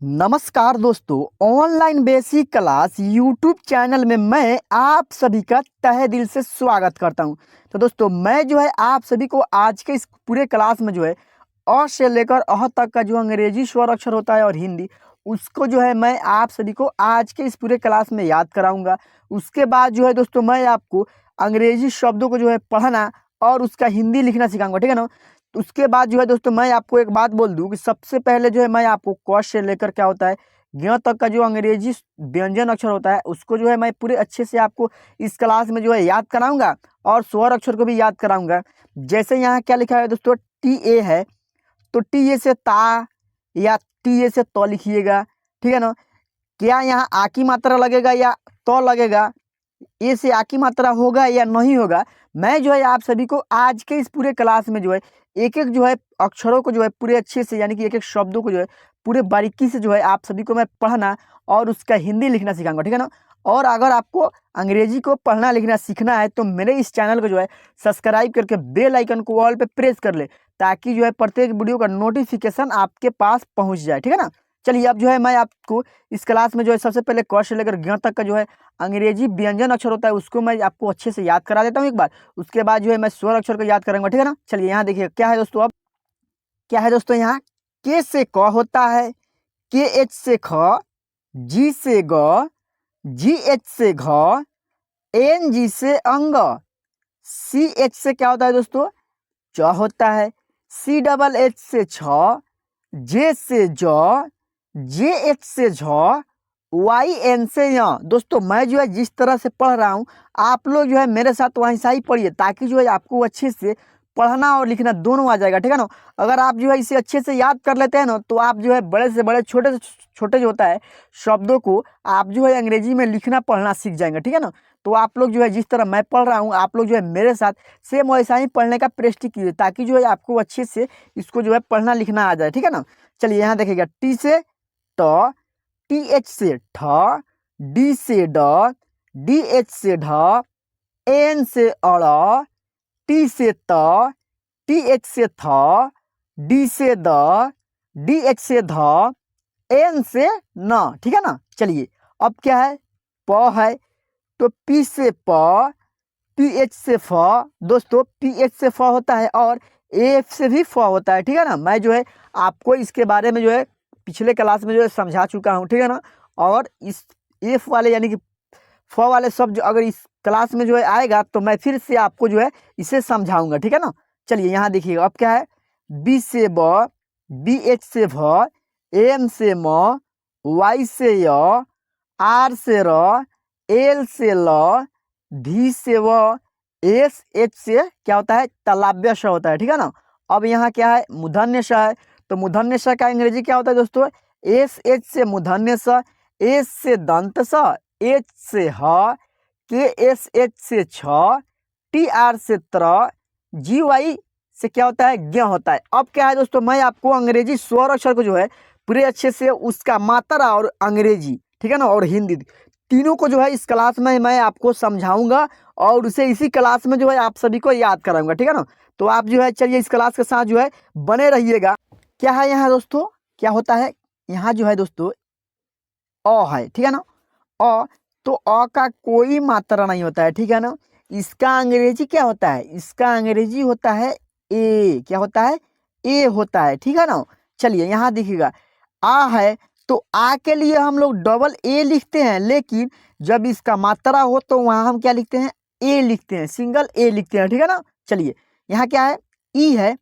नमस्कार दोस्तों, online basic class YouTube channel में मैं आप सभी का तहे दिल से स्वागत करता हूं। तो दोस्तों, मैं जो है आप सभी को आज के इस पूरे क्लास में जो है अ से लेकर अह तक का जो अंग्रेजी स्वर अक्षर होता है और हिंदी, उसको जो है मैं आप सभी को आज के इस पूरे क्लास में याद कराऊंगा। उसके बाद जो है दोस्तों, मैं आपको अंग्रेजी शब्दों को जो है पढ़ना और उसका हिंदी लिखना सिखाऊंगा, ठीक है ना। उसके बाद जो है दोस्तों, मैं आपको एक बात बोल दूं कि सबसे पहले जो है मैं आपको क से लेकर क्या होता है ज्ञ तक का जो अंग्रेजी व्यंजन अक्षर होता है उसको जो है मैं पूरे अच्छे से आपको इस क्लास में जो है याद कराऊंगा और स्वर अक्षर को भी याद कराऊंगा। जैसे यहाँ क्या लिखा है दोस्तों, टी ए है, तो टी ए से ता या टी ए से तो लिखिएगा, ठीक है ना। क्या यहाँ आ की मात्रा लगेगा या तो लगेगा, ए से आ की मात्रा होगा या नहीं होगा, मैं जो है आप सभी को आज के इस पूरे क्लास में जो है एक एक जो है अक्षरों को जो है पूरे अच्छे से, यानी कि एक एक शब्दों को जो है पूरे बारीकी से जो है आप सभी को मैं पढ़ना और उसका हिंदी लिखना सिखाऊंगा, ठीक है ना। और अगर आपको अंग्रेजी को पढ़ना लिखना सीखना है तो मेरे इस चैनल को जो है सब्सक्राइब करके बेल आइकन को ऑल पे प्रेस कर ले, ताकि जो है प्रत्येक वीडियो का नोटिफिकेशन आपके पास पहुंच जाए, ठीक है ना। चलिए, अब जो है मैं आपको इस क्लास में जो है सबसे पहले क से लेकर ज्ञ तक का जो है अंग्रेजी व्यंजन अक्षर होता है उसको मैं आपको अच्छे से याद करा देता हूँ एक बार। उसके बाद जो है मैं स्वर अक्षर को याद करूंगा, ठीक है ना। चलिए यहाँ देखिए क्या है दोस्तों, अब क्या है दोस्तों, यहाँ के से क होता है, के एच से ख, जी से ग, जी एच से घ, एन जी से अंग, सी एच से क्या होता है दोस्तों, च होता है, सी डबल एच से छ, जे से ज, जे एच से झ, वाई एन से य। दोस्तों, मैं जो है जिस तरह से पढ़ रहा हूँ आप लोग जो है मेरे साथ वैसा ही पढ़िए, ताकि जो है आपको अच्छे से पढ़ना और लिखना दोनों आ जाएगा, ठीक है ना। अगर आप जो है इसे अच्छे से याद कर लेते हैं ना, तो आप जो है बड़े से बड़े छोटे से छोटे जो होता है शब्दों को आप जो है अंग्रेजी में लिखना पढ़ना सीख जाएंगे, ठीक है ना। तो आप लोग जो है जिस तरह मैं पढ़ रहा हूँ आप लोग जो है मेरे साथ सेम वैसा ही पढ़ने का प्रैक्टिस कीजिए, ताकि जो है आपको अच्छे से इसको जो है पढ़ना लिखना आ जाए, ठीक है ना। चलिए यहाँ देखिएगा, टी से ट, टी एच से ठ, डी से ड, डी एच से ढ, एन से अड़, टी से त, टी एच से थ, डी से द, डी एच से ध, एन से न, ठीक है ना। चलिए, अब क्या है, प है, तो पी से प, पी एच से फ। दोस्तों, पी एच से फ होता है और एफ से भी फ होता है, ठीक है ना। मैं जो है आपको इसके बारे में जो है पिछले क्लास में जो है समझा चुका हूँ, ठीक है ना। और इस एफ वाले यानी कि फ वाले शब्द अगर इस क्लास में जो है आएगा तो मैं फिर से आपको जो है इसे समझाऊंगा, ठीक है ना। चलिए यहाँ देखिएगा, अब क्या है, बी से ब, बी एच से भ, एम से म, वाई से य, आर से र, एल से ल, धी से व, एस एच से क्या होता है, तालव्य श होता है, ठीक है ना। अब यहाँ क्या है, मूर्धन्य श है, तो मूर्धन्य श का अंग्रेजी क्या होता है दोस्तों, एस एच से मूर्धन्य स, एस से दंत स, एच से ह, के एस एच से छ, टी आर से त्र, जी वाई से क्या होता है, ज्ञ होता है। अब क्या है दोस्तों, मैं आपको अंग्रेजी स्वर अक्षर को जो है पूरे अच्छे से उसका मात्रा और अंग्रेजी, ठीक है ना, और हिंदी तीनों को जो है इस क्लास में मैं आपको समझाऊंगा और उसे इसी क्लास में जो है आप सभी को याद कराऊंगा, ठीक है ना। तो आप जो है चलिए इस क्लास के साथ जो है बने रहिएगा। क्या है यहाँ दोस्तों, क्या होता है, यहाँ जो है दोस्तों अ है, ठीक है ना। अ, तो अ का कोई मात्रा नहीं होता है, ठीक है ना। इसका अंग्रेजी क्या होता है, इसका अंग्रेजी होता है ए, क्या होता है, ए होता है, ठीक है ना। चलिए यहाँ देखिएगा, आ है, तो आ के लिए हम लोग डबल ए लिखते हैं, लेकिन जब इसका मात्रा हो तो वहाँ हम क्या लिखते हैं, ए लिखते हैं, सिंगल ए लिखते हैं, ठीक है ना। चलिए यहाँ क्या है, ई है,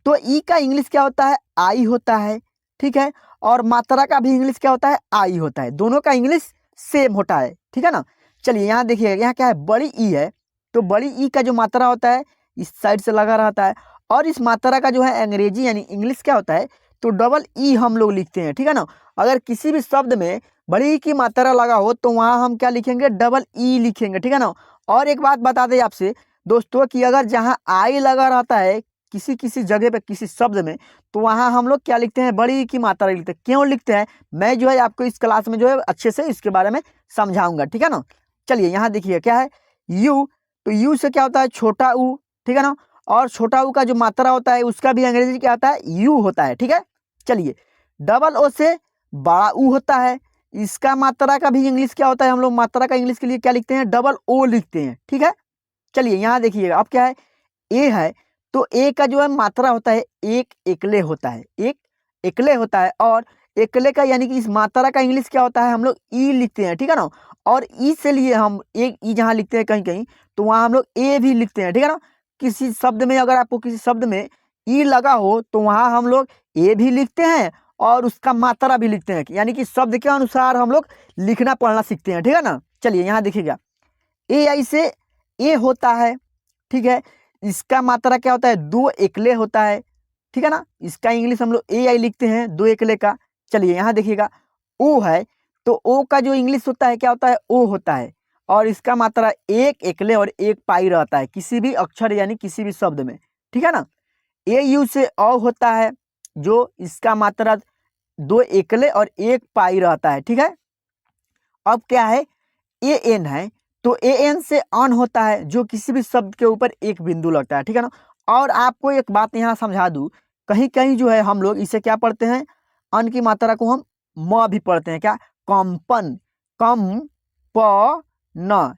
तो ई का इंग्लिश क्या होता है, आई होता है, ठीक है। और मात्रा का भी इंग्लिश क्या होता है, आई होता है, दोनों का इंग्लिश सेम होता है, ठीक है ना। चलिए यहाँ देखिए, यहाँ क्या है, बड़ी ई है, तो बड़ी ई का जो मात्रा होता है इस साइड से लगा रहता है, और इस मात्रा का जो है अंग्रेजी यानी इंग्लिश क्या होता है, तो डबल ई हम लोग लिखते हैं, ठीक है ना। अगर किसी भी शब्द में बड़ी ई की मात्रा लगा हो तो वहाँ हम क्या लिखेंगे, डबल ई लिखेंगे, ठीक है ना। और एक बात बता दें आपसे दोस्तों कि अगर जहाँ आई लगा रहता है किसी किसी जगह पे किसी शब्द में, तो वहाँ हम लोग क्या लिखते हैं, बड़ी ई की मात्रा लिखते हैं। क्यों लिखते हैं, मैं जो है आपको इस क्लास में जो है अच्छे से इसके बारे में समझाऊंगा, ठीक है ना। चलिए यहाँ देखिए क्या है, यू, तो यू से क्या होता है, छोटा ऊ, ठीक है ना। और छोटा ऊ का जो मात्रा होता है उसका भी अंग्रेजी क्या होता है, यू होता है, ठीक है। चलिए, डबल ओ से बड़ा ऊ होता है। इसका मात्रा का भी इंग्लिश क्या होता है, हम लोग मात्रा का इंग्लिश के लिए क्या लिखते हैं, डबल ओ लिखते हैं। ठीक है, चलिए यहाँ देखिएगा अब क्या है, ए है तो ए का जो है मात्रा होता है एक एकले होता है, एक एकले होता है। और एकले का यानी कि इस मात्रा का इंग्लिश क्या होता है, हम लोग ई लिखते हैं। ठीक है ना, और ई से लिए हम एक ई जहाँ लिखते हैं कहीं कहीं तो वहाँ हम लोग ए भी लिखते हैं। ठीक है ना, किसी शब्द में अगर आपको किसी शब्द में ई लगा हो तो वहाँ हम लोग ए भी लिखते हैं और उसका मात्रा भी लिखते हैं, यानी कि शब्द के अनुसार हम लोग लिखना पढ़ना सीखते हैं। ठीक है ना, चलिए यहाँ देखिएगा ए आई से ए होता है। ठीक है, इसका मात्रा क्या होता है, दो एकले होता है। ठीक है ना, इसका इंग्लिश हम लोग ए आई लिखते हैं, दो एकले का। चलिए यहाँ देखिएगा ओ है तो ओ का जो इंग्लिश होता है क्या होता है, ओ होता है। और इसका मात्रा एक एकले और एक पाई रहता है किसी भी अक्षर यानी किसी भी शब्द में। ठीक है ना, ए यू से अ होता है जो इसका मात्रा दो एकले और एक पाई रहता है। ठीक है, अब क्या है, ए एन है तो ए एन से अन होता है जो किसी भी शब्द के ऊपर एक बिंदु लगता है। ठीक है ना, और आपको एक बात यहाँ समझा दूं, कहीं कहीं जो है हम लोग इसे क्या पढ़ते हैं, अन की मात्रा को हम म भी पढ़ते हैं, क्या, कंपन, कम प न,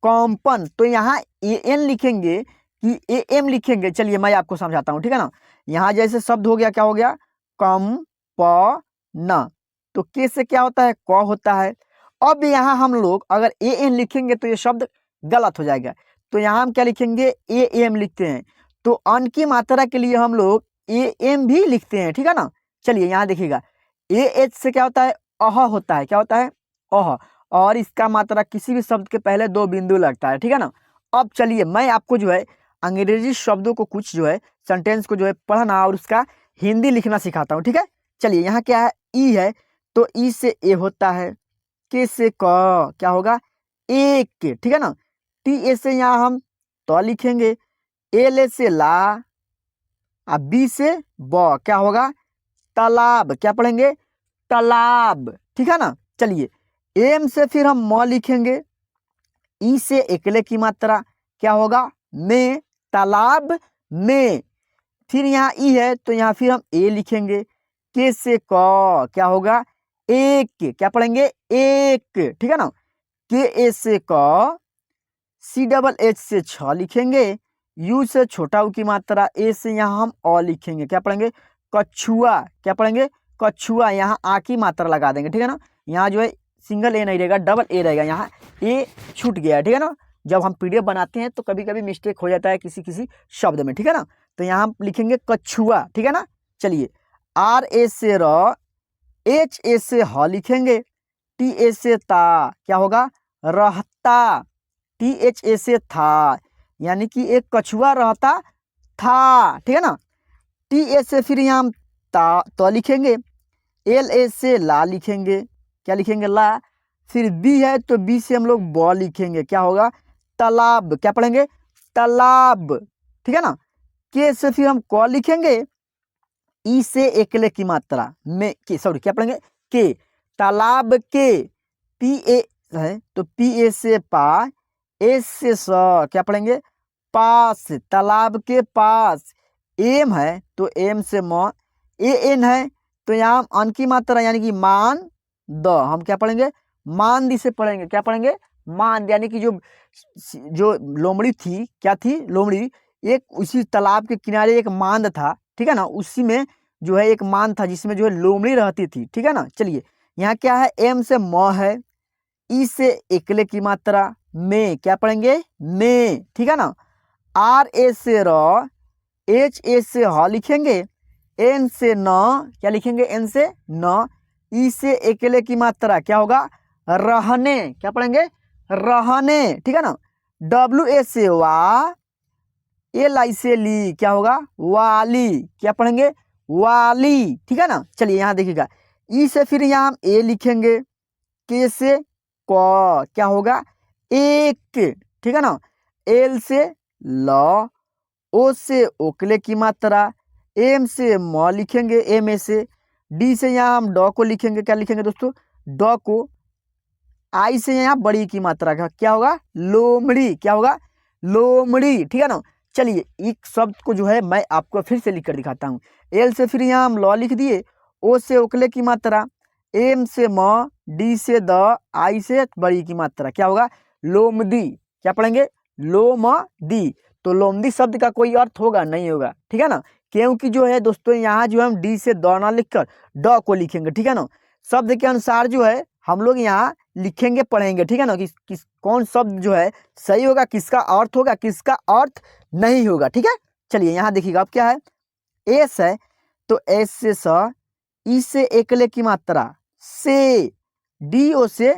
कंपन। तो यहाँ ए एन लिखेंगे कि ए एम लिखेंगे, चलिए मैं आपको समझाता हूँ। ठीक है ना, यहाँ जैसे शब्द हो गया, क्या हो गया, कम प न, तो के से क्या होता है, क होता है। अब यहाँ हम लोग अगर ए एन लिखेंगे तो ये शब्द गलत हो जाएगा, तो यहाँ हम क्या लिखेंगे, ए एम लिखते हैं। तो अन की मात्रा के लिए हम लोग ए एम भी लिखते हैं। ठीक है ना, चलिए यहाँ देखिएगा ए एच से क्या होता है, अह होता है, क्या होता है, अह, और इसका मात्रा किसी भी शब्द के पहले दो बिंदु लगता है। ठीक है ना, अब चलिए मैं आपको जो है अंग्रेजी शब्दों को कुछ जो है सेंटेंस को जो है पढ़ना और उसका हिंदी लिखना सिखाता हूँ। ठीक है, चलिए यहाँ क्या है, ई है तो ई से ए होता है, के से क क्या होगा, एक। ठीक है ना, टी ए से यहाँ हम तो लिखेंगे, एल ए से ला, अब बी से ब क्या होगा, तालाब, क्या पढ़ेंगे, तालाब। ठीक है ना, चलिए एम से फिर हम म लिखेंगे, ई से एकले की मात्रा क्या होगा, में, तालाब में। फिर यहाँ ई है तो यहाँ फिर हम ए लिखेंगे, के से क क्या होगा, एक, क्या पढ़ेंगे, एक। ठीक है ना, के ए से क, सी डबल एच से छ लिखेंगे, यू से छोटा ऊ की मात्रा, ए से यहाँ हम अ लिखेंगे, क्या पढ़ेंगे, कछुआ, क्या पढ़ेंगे, कछुआ। यहाँ आ की मात्रा लगा देंगे। ठीक है ना, यहाँ जो है सिंगल ए नहीं रहेगा, डबल ए रहेगा, यहाँ ए छूट गया है। ठीक है ना, जब हम पीडीएफ बनाते हैं तो कभी कभी मिस्टेक हो जाता है किसी किसी शब्द में। ठीक है ना, तो यहाँ हम लिखेंगे कछुआ। ठीक है ना, चलिए आर ए से र, एच ए से ह लिखेंगे, टी ए से ता क्या होगा, रहता, टी एच ए से था, यानी कि एक कछुआ रहता था। ठीक है ना, टी ए से फिर यहाँ हम ता तो लिखेंगे, एल ए से ला लिखेंगे, क्या लिखेंगे, ला। फिर बी है तो बी से हम लोग ब लिखेंगे, क्या होगा, तालाब, क्या पढ़ेंगे, तालाब। ठीक है ना, के से फिर हम क लिखेंगे, ई से एकले की मात्रा में के, सॉरी क्या पढ़ेंगे, के, तालाब के। पी ए है तो पी ए से पा, एस से स क्या पढ़ेंगे, पास, तालाब के पास। एम है तो एम से म, ए एन है तो यहाँ हम अन की मात्रा यानी कि मान द, हम क्या पढ़ेंगे, मानदी से पढ़ेंगे, क्या पढ़ेंगे, मान, यानी कि जो लोमड़ी थी, क्या थी, लोमड़ी, एक उसी तालाब के किनारे एक मांद था। ठीक है ना, उसी में जो है एक मांद था जिसमें जो है लोमड़ी रहती थी। ठीक है ना, चलिए यहाँ क्या है, एम से म है, ई से एकले की मात्रा में, क्या पढ़ेंगे, में। ठीक है ना, आर ए से र, एच ए से ह लिखेंगे, एन से न, क्या लिखेंगे, एन से न, ई से एकले की मात्रा क्या होगा, रहने, क्या पढ़ेंगे, रहने। ठीक है ना, डब्ल्यू ए से वा, एल आई से ली, क्या होगा, वाली, क्या पढ़ेंगे, वाली। ठीक है ना, चलिए यहाँ देखिएगा ई से फिर यहाँ हम ए लिखेंगे, के से क क्या होगा, एक। ठीक है ना, एल से ल, ओ से ओकले की मात्रा, एम से म लिखेंगे, एम ए से, डी से यहाँ हम ड को लिखेंगे, क्या लिखेंगे दोस्तों, ड को। आई से यहाँ बड़ी की मात्रा का क्या होगा, लोमड़ी, क्या होगा, लोमड़ी। ठीक है ना, चलिए एक शब्द को जो है मैं आपको फिर से लिख कर दिखाता हूँ। एल से फिर यहाँ हम लॉ लिख दिए, ओ से ओकले की मात्रा, एम से म, डी से द, आई से बड़ी की मात्रा क्या होगा लोमदी। क्या पढ़ेंगे लोमदी। तो लोमदी शब्द का कोई अर्थ होगा नहीं होगा, ठीक है ना, क्योंकि जो है दोस्तों यहाँ जो है हम डी से द ना लिखकर ड को लिखेंगे, ठीक है ना। शब्द के अनुसार जो है हम लोग यहाँ लिखेंगे पढ़ेंगे, ठीक है ना, किस कौन शब्द जो है सही होगा, किसका अर्थ होगा, किसका अर्थ नहीं होगा, ठीक है। चलिए यहाँ देखिएगा अब क्या है, एस है तो एस से स, ई से एकले की मात्रा से, डी ओ से,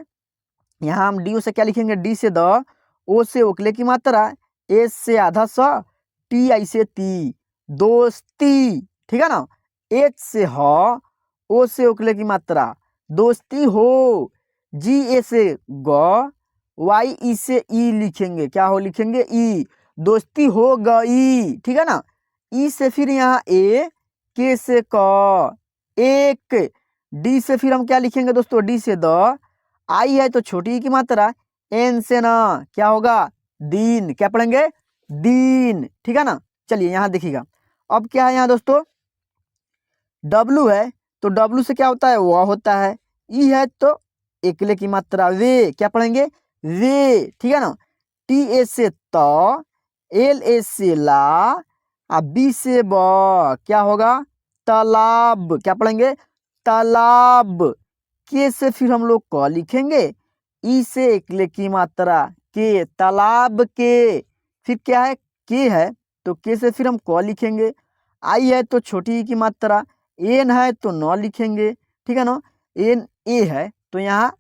यहाँ हम डी ओ से क्या लिखेंगे डी से द, ओ से ओकले की मात्रा, एस से आधा स, टी आई से ती, दोस्ती, ठीक है ना। एच से ह, ओ से ओकले की मात्रा दोस्ती हो, जी ए से ग, वाई ई से ई लिखेंगे, क्या हो लिखेंगे ई, दोस्ती हो गई, ठीक है ना। ई से फिर यहाँ ए, के से क, एक, डी से फिर हम क्या लिखेंगे दोस्तों डी से द, आई है तो छोटी ई की मात्रा, एन से ना क्या होगा दिन, क्या पढ़ेंगे दिन, ठीक है ना। चलिए यहाँ देखिएगा अब क्या है यहाँ दोस्तों, डब्लू है तो डब्लू से क्या होता है वह होता है, ई है तो एकले की मात्रा वे, क्या पढ़ेंगे वे, ठीक है ना। टी ए से त, एल ए से ला, बी से ब, क्या होगा तालाब, क्या पढ़ेंगे तालाब। के से फिर हम लोग क लिखेंगे, ई से एकले की मात्रा के, तालाब के, फिर क्या है के है तो के से फिर हम क लिखेंगे, आई है तो छोटी ई की मात्रा, एन है तो न लिखेंगे, ठीक है ना। एन ए है तो यहाँ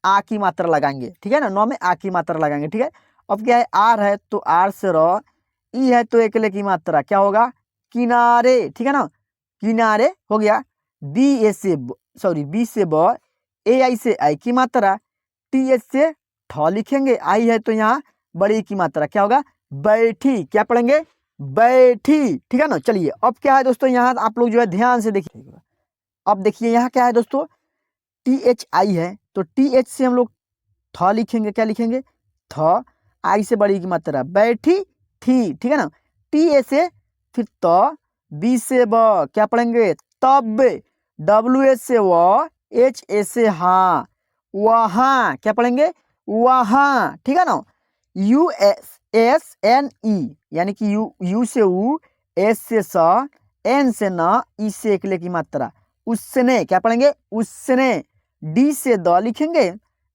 आ की मात्रा लगाएंगे, ठीक है ना, नौ में आ की मात्रा लगाएंगे, ठीक है। अब क्या है आर है तो आर से र, ई है तो एकले की मात्रा क्या होगा किनारे, ठीक है ना, किनारे हो गया। बी ए से सॉरी बी से ब, ए आई से आई की मात्रा, टी एच से ठ लिखेंगे, आई है तो यहाँ बड़ी की मात्रा क्या होगा बैठी, क्या पढ़ेंगे बैठी, ठीक है ना। चलिए अब क्या है दोस्तों यहाँ आप लोग जो है ध्यान से देखिए, अब देखिए यहाँ क्या है दोस्तों, टी एच आई है तो टी एच से हम लोग थ लिखेंगे, क्या लिखेंगे थ, आई से बड़ी की मात्रा बैठी थी, ठीक है ना। टी ए से फिर त, बी से ब, क्या पढ़ेंगे तब, डब्ल्यू एस से व, एच ए से हाँ वहाँ, क्या पढ़ेंगे वहाँ, ठीक है ना। U S S N E यानी कि यू से उ, एस से स, एन से न, ई से एकले की मात्रा उसने, क्या पढ़ेंगे उसने। डी से द लिखेंगे,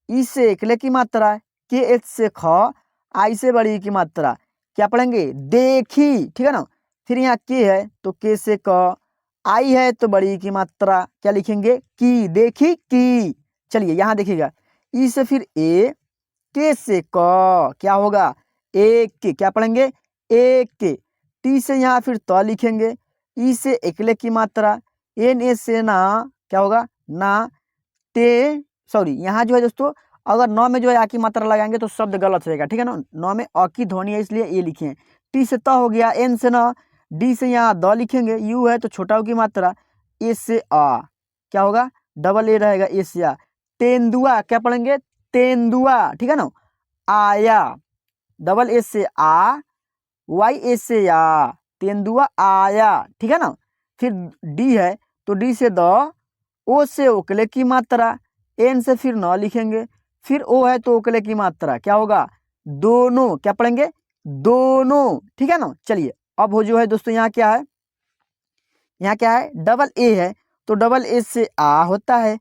ई से एकले की मात्रा, के एच से ख, आई से बड़ी की मात्रा क्या पढ़ेंगे देखी, ठीक है ना। फिर यहाँ के है तो के से क, आई है तो बड़ी की मात्रा क्या लिखेंगे की, देखी की। चलिए यहाँ देखिएगा ई से फिर ए, के से क, क्या होगा एक, क्या पढ़ेंगे एक। टी से यहाँ फिर त लिखेंगे, ई से एकले की मात्रा, एन ए से ना क्या होगा ना, ते सॉरी यहाँ जो है दोस्तों अगर नौ में जो है आ की मात्रा लगाएंगे तो शब्द गलत हो जाएगा, ठीक है ना, नौ में अ की ध्वनि है इसलिए ये लिखे। टी से त हो गया, एन से न, डी से यहाँ द लिखेंगे, यू है तो छोटा की मात्रा, ए से आ क्या होगा डबल ए रहेगा, ए से आ, तेंदुआ, क्या पढ़ेंगे तेंदुआ, ठीक है ना। आया, डबल ए से आ, वाई ए से या, तेंदुआ आया, ठीक है ना। फिर डी है तो डी से द, ओ से ओकले की मात्रा, एन से फिर न लिखेंगे, फिर ओ है तो ओकले की मात्रा क्या होगा दोनों, क्या पढ़ेंगे दोनों, ठीक है ना। चलिए अब हो जो है दोस्तों यहाँ क्या है, यहाँ क्या है डबल ए है तो डबल ए से आ होता है,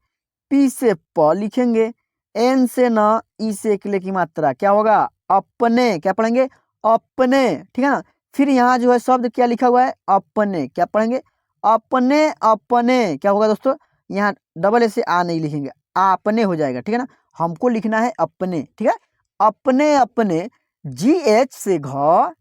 पी से प लिखेंगे, एन से न, ई से एकले की मात्रा क्या होगा अपने, क्या पढ़ेंगे अपने, ठीक है ना। फिर यहाँ जो है शब्द क्या लिखा हुआ है अपने, क्या पढ़ेंगे अपने, अपने क्या होगा दोस्तों, यहाँ डबल ए से आ नहीं लिखेंगे, आपने हो जाएगा, ठीक है ना, हमको लिखना है अपने, ठीक है। अपने अपने, जी एच से घ,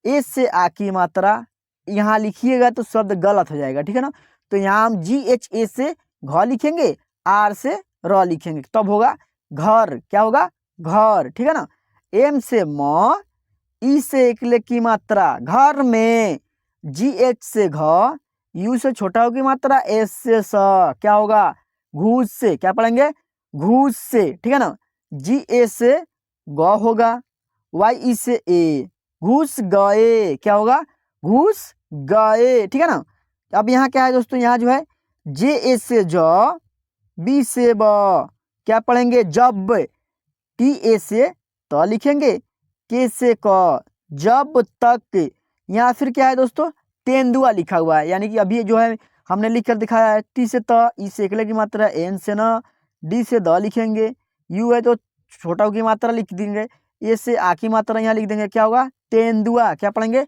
ए से आ की मात्रा यहाँ लिखिएगा तो शब्द गलत हो जाएगा, ठीक है ना। तो यहाँ हम जी एच ए से घ लिखेंगे, आर से र लिखेंगे तब होगा घर, क्या होगा घर, ठीक है ना। एम से म, ई से एकले की मात्रा घर में, जी एच से घ, यू से छोटा की मात्रा, एस से स क्या होगा घूस से, क्या पढ़ेंगे घूस से, ठीक है ना। जी ए से ग होगा, वाई ई से ए घूस गए, क्या होगा घूस गए, ठीक है ना। अब यहाँ क्या है दोस्तों, यहाँ जो है जे ए से ज, बी से ब, क्या पढ़ेंगे जब, टी ए से त लिखेंगे, के से क, जब तक। यहाँ फिर क्या है दोस्तों, तेंदुआ लिखा हुआ है, यानी कि अभी जो है हमने लिख कर दिखाया है। टी से त, ई से एकले की मात्रा, एन से न, डी से द लिखेंगे, यू है तो छोटा की मात्रा लिख देंगे, ए से आ की मात्रा यहाँ लिख देंगे, क्या होगा तेंदुआ, क्या पढ़ेंगे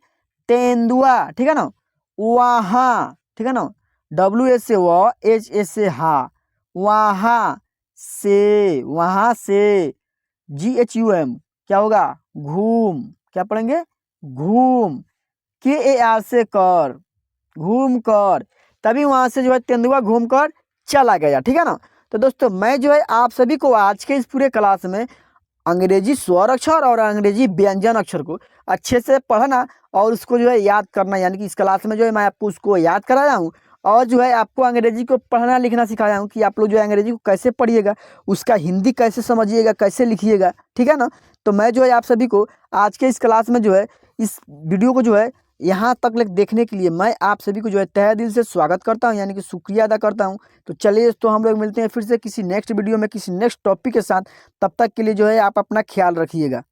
तेंदुआ, ठीक है ना। वहाँ, ठीक है ना, डब्ल्यू एस से व, एच एस से हा, वहाँ से, वहाँ से, जी एच यू एम क्या होगा घूम, क्या पढ़ेंगे घूम, के ए आर से कर, घूम कर, तभी वहां से जो है तेंदुआ घूम कर चला गया, ठीक है ना। तो दोस्तों मैं जो है आप सभी को आज के इस पूरे क्लास में अंग्रेजी स्वर अक्षर और अंग्रेजी व्यंजन अक्षर को अच्छे से पढ़ना और उसको जो है याद करना, यानी कि इस क्लास में जो है मैं आपको उसको याद कराया हूँ और जो है आपको अंग्रेजी को पढ़ना लिखना सिखाया हूँ कि आप लोग जो है अंग्रेजी को कैसे पढ़िएगा, उसका हिंदी कैसे समझिएगा, कैसे लिखिएगा, ठीक है ना। तो मैं जो है आप सभी को आज के इस क्लास में जो है इस वीडियो को जो है यहाँ तक देखने के लिए मैं आप सभी को जो है तहे दिल से स्वागत करता हूँ, यानी कि शुक्रिया अदा करता हूँ। तो चलिए तो हम लोग मिलते हैं फिर से किसी नेक्स्ट वीडियो में किसी नेक्स्ट टॉपिक के साथ, तब तक के लिए जो है आप अपना ख्याल रखिएगा।